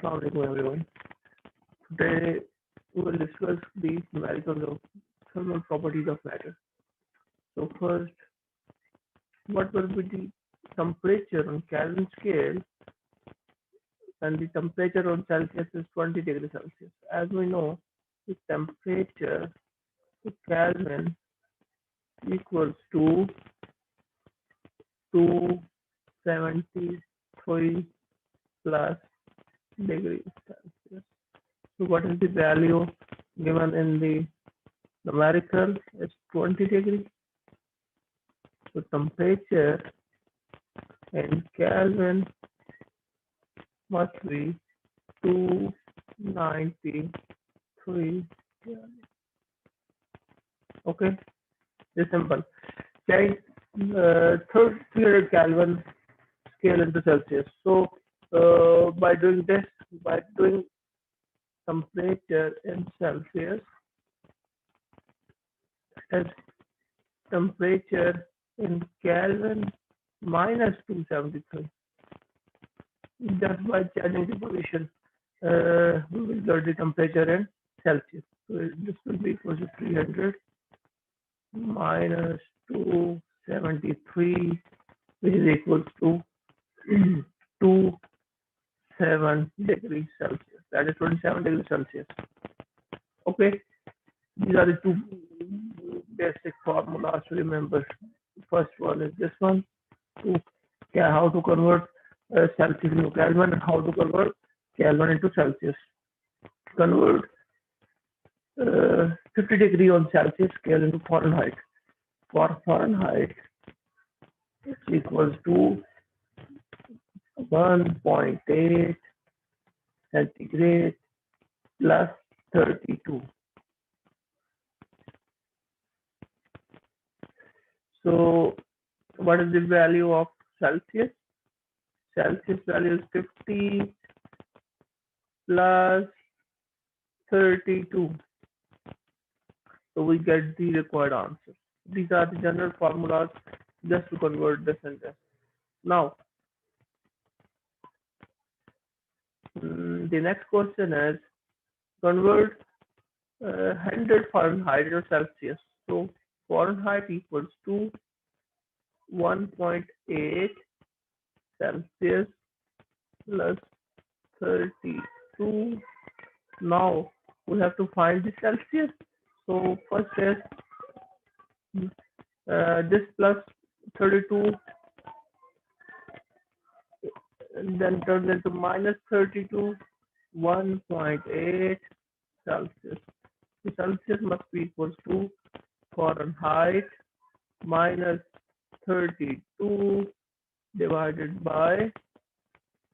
Assalamu alaikum everyone. Today we will discuss the numerical thermal properties of matter. So first, what will be the temperature on Kelvin scale, and the temperature on Celsius is 20 degrees Celsius. As we know, the temperature to Kelvin equals to 273 plus degrees Celsius. So what is the value given in the numerical? It's 20 degrees. So temperature in Kelvin must be 293 Kelvin. Okay, it's simple. Change 300 Kelvin scale into Celsius. So by doing this, by doing temperature in Celsius as temperature in Kelvin minus 273. Just by changing the position, we will get the temperature in Celsius. So this will be equal to 300 minus 273, which is equal to 27 degrees Celsius. That is 27 degrees Celsius. Okay, these are the two basic formulas to remember. First one is this one, how to convert Celsius into Kelvin and how to convert Kelvin into Celsius. Convert 50 degree on Celsius scale into Fahrenheit. For Fahrenheit, it's equals to 1.8 centigrade plus 32. So what is the value of Celsius? Celsius value is 50 plus 32. So we get the required answer. These are the general formulas just to convert this and this. Now, the next question is convert 100 Fahrenheit to Celsius. So Fahrenheit equals to 1.8 Celsius plus 32. Now we have to find the Celsius. So first is this plus 32, and then turns into minus 32, 1.8 Celsius. The Celsius must be equals to Fahrenheit minus 32 divided by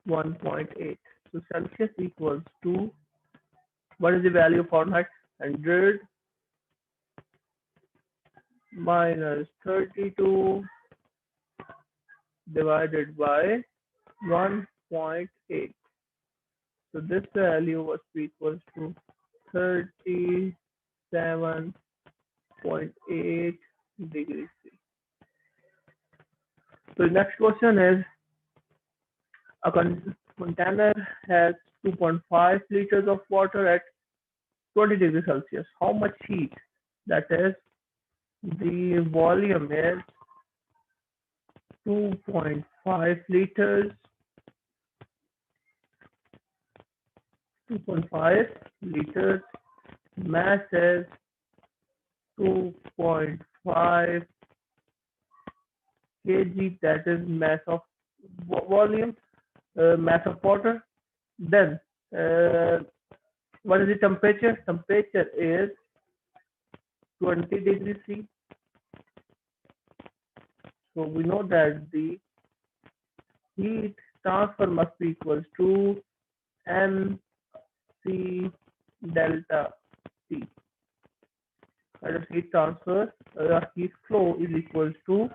1.8. So Celsius equals to, what is the value of Fahrenheit? 100 minus 32 divided by 1.8. So this value was equals to 37.8 degrees C. So the next question is, a container has 2.5 liters of water at 20 degrees Celsius. How much heat? That is, the volume is 2.5 liters, 2.5 liters, mass is 2.5 kg, that is mass of volume, mass of water. Then what is the temperature? Temperature is 20 degrees C. So we know that the heat transfer must be equals to mc delta T. That is, heat transfer, heat flow is equals to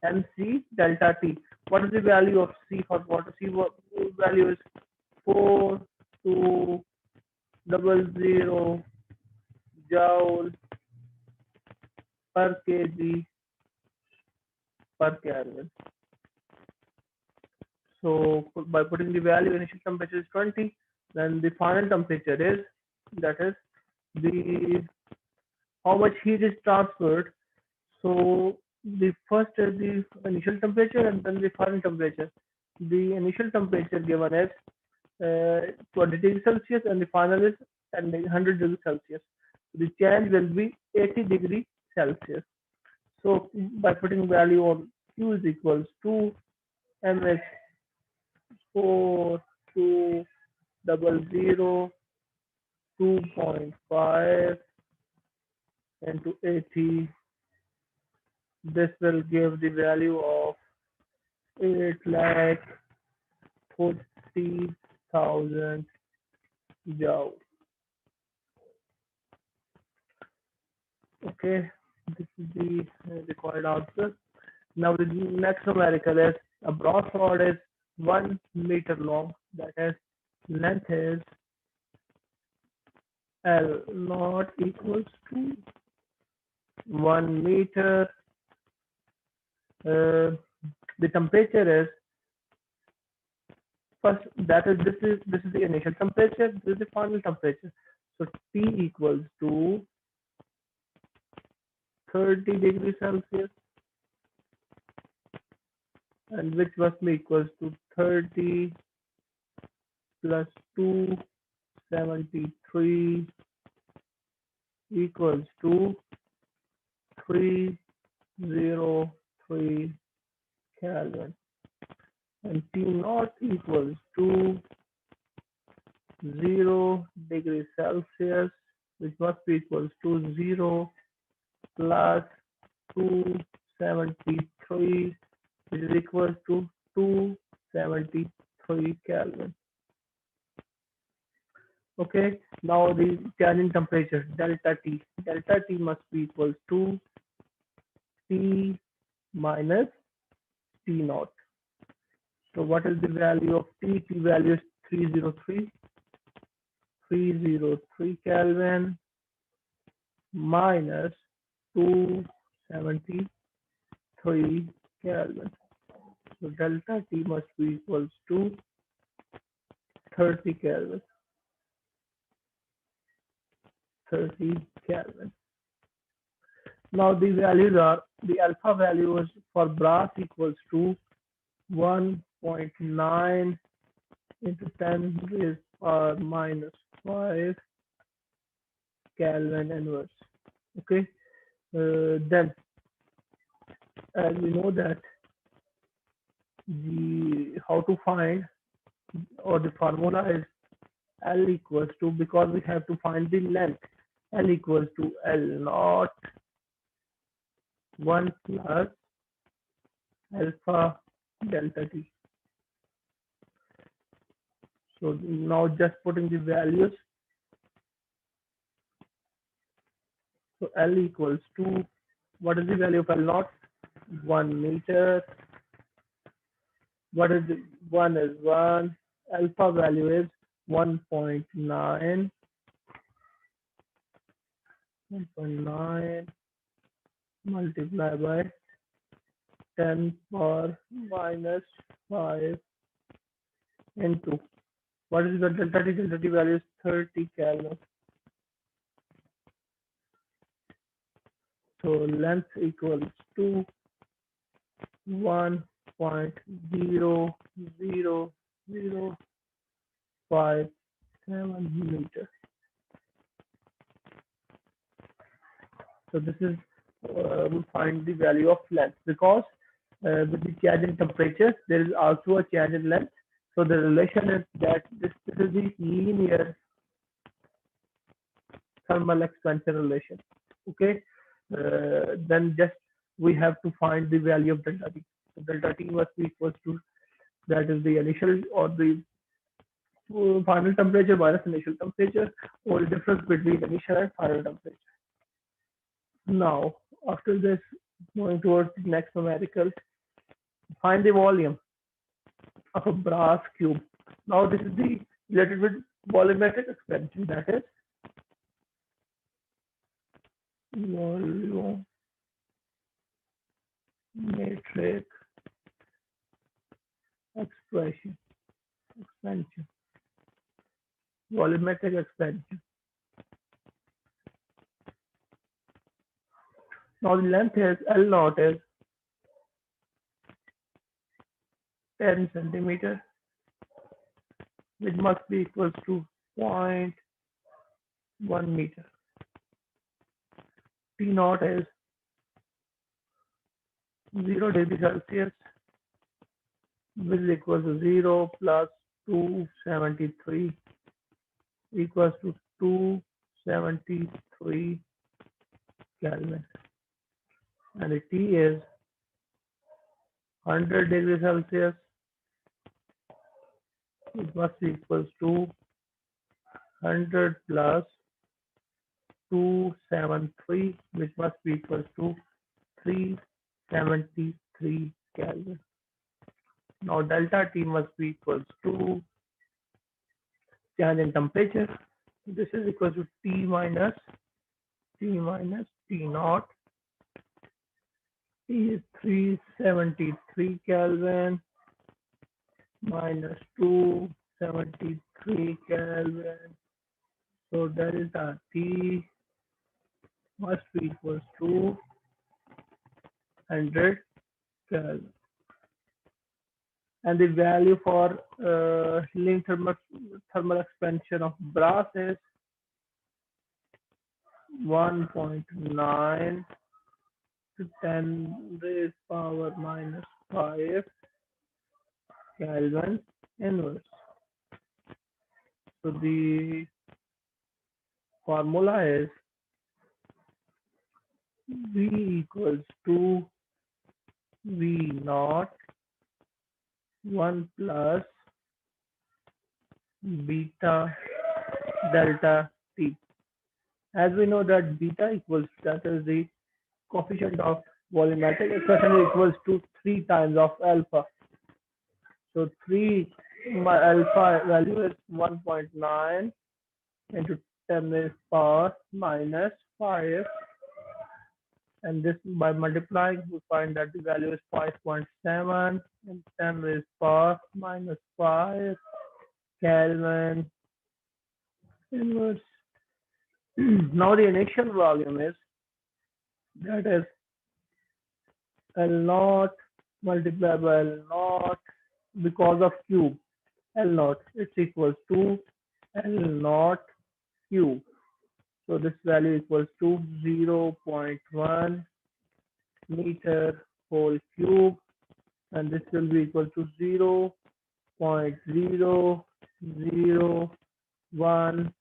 mc delta T. What is the value of C for water? C value is 4200 joule per kg per Kelvin. So by putting the value, initial temperature is 20, Then the final temperature is, that is the how much heat is transferred. So the first is the initial temperature and then the final temperature. The initial temperature given as 20 degrees Celsius and the final is 100 degrees Celsius. The change will be 80 degrees Celsius. So by putting value on Q is equals to ms 4200 2.5 into 80. This will give the value of 8,40,000 joule. Okay, this is the required answer. Now the next numerical is a brass rod is 1 meter long. That is, length is L naught equals to 1 meter. The temperature is first, that is this is the initial temperature. This is the final temperature. So T equals to 30 degrees Celsius, and which must be equals to 30 plus 273 equals to 303 Kelvin, and T naught equals to 0 degrees Celsius, which must be equals to 0 plus 273, which is equals to 273 Kelvin. Okay, now the change in temperature, delta T. Delta T must be equals to T minus T naught. So what is the value of T? T value is 303 Kelvin minus 273 Kelvin. So delta T must be equals to 30 Kelvin. 30 Kelvin. Now the values are, the alpha value is for brass equals to 1.9 into 10 raised power minus 5 Kelvin inverse. Okay, then as we know that the how to find, or the formula is L equals to, because we have to find the length, L equals to L naught 1 plus alpha delta T. So now just putting the values. So L equals to, what is the value of L naught? 1 meter. What is the 1 is 1. Alpha value is 1.9. 1.9 multiplied by 10 power minus 5 into, what is the delta T? Delta T value is 30 Kelvin. So length equals to 1.00057 meters. So this is we find the value of length, because with the change in temperature there is also a change in length. So the relation is that this is the linear thermal expansion relation. Okay, then just we have to find the value of delta T. So delta T must be equal to, that is the initial or the final temperature minus initial temperature, or the difference between initial and final temperature. Now, after this, going towards the next numerical, find the volume of a brass cube. Now, this is the related with volumetric expansion, that is volumetric expansion. volumetric expansion. Now the length is L naught is 10 centimeter, which must be equals to 0.1 meter. T naught is 0 degree Celsius, which is equals to 0 plus 273 equals to 273 Kelvin. And the T is 100 degrees Celsius, it must be equals to 100 plus 273, which must be equals to 373 Kelvin. Now delta T must be equals to change in temperature. This is equal to T minus T naught. T is 373 Kelvin minus 273 Kelvin. So delta T must be equals to 100 Kelvin. And the value for Link thermal expansion of brass is 1.9 to 10 raised power minus 5 Kelvin inverse. So the formula is V equals to V naught 1 plus beta delta T. As we know that beta equals, that is the coefficient of volumetric expansion, equals to 3 times of alpha. So 3, my alpha value is 1.9 into 10 raised power minus 5, and this by multiplying we find that the value is 5.7 and 10 raised power minus 5 Kelvin inverse. Now the initial volume is, that is L naught multiplied by L naught, because of cube L naught, it's equals to L naught cube. So this value equals to 0.1 meter whole cube, and this will be equal to 0.001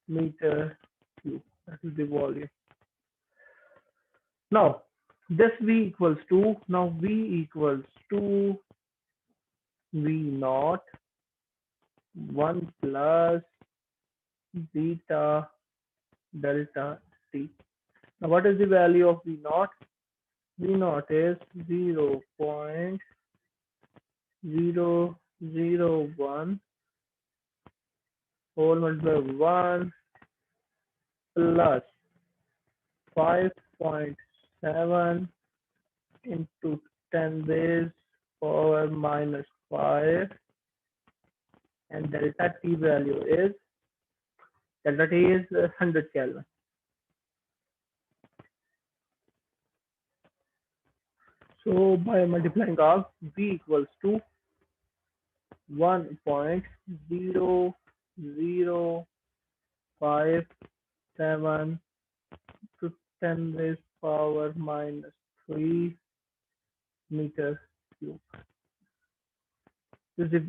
meter cube. That is the volume. Now this V equals to, V naught 1 plus beta delta T. Now what is the value of V naught? V naught is 0.001 whole multiplied by 1 plus 5.7 into 10 raised power minus 5, and delta T value is, delta T is 100 Kelvin. So by multiplying off, V equals to 1.0057 to 10 raised power minus 3 meter cube. This is the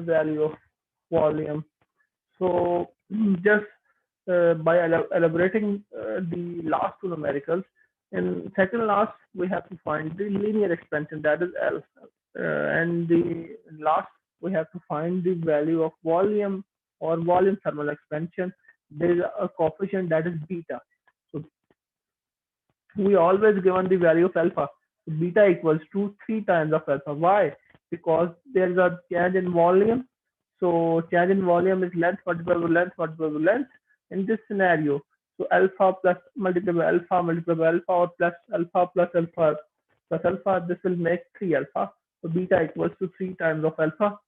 value of volume. So just by elaborating the last two numericals, in second last we have to find the linear expansion, that is L, and the last we have to find the value of volume or volume thermal expansion. There is a coefficient, that is beta. So we always given the value of alpha. So beta equals to 3 times of alpha. Why? Because there is a change in volume. So change in volume is length multiplied by length multiplied by length in this scenario. So alpha plus multiplied by alpha multiplied by alpha, or plus alpha plus alpha, this will make 3 alpha. So beta equals to 3 times of alpha.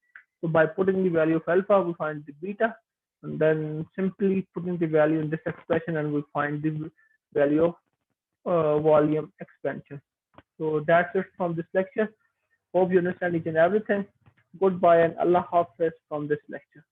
So by putting the value of alpha, we find the beta, and then simply putting the value in this expression, and we find the value of volume expansion. So that's it from this lecture. Hope you understand each and everything. Goodbye and Allah Hafiz from this lecture.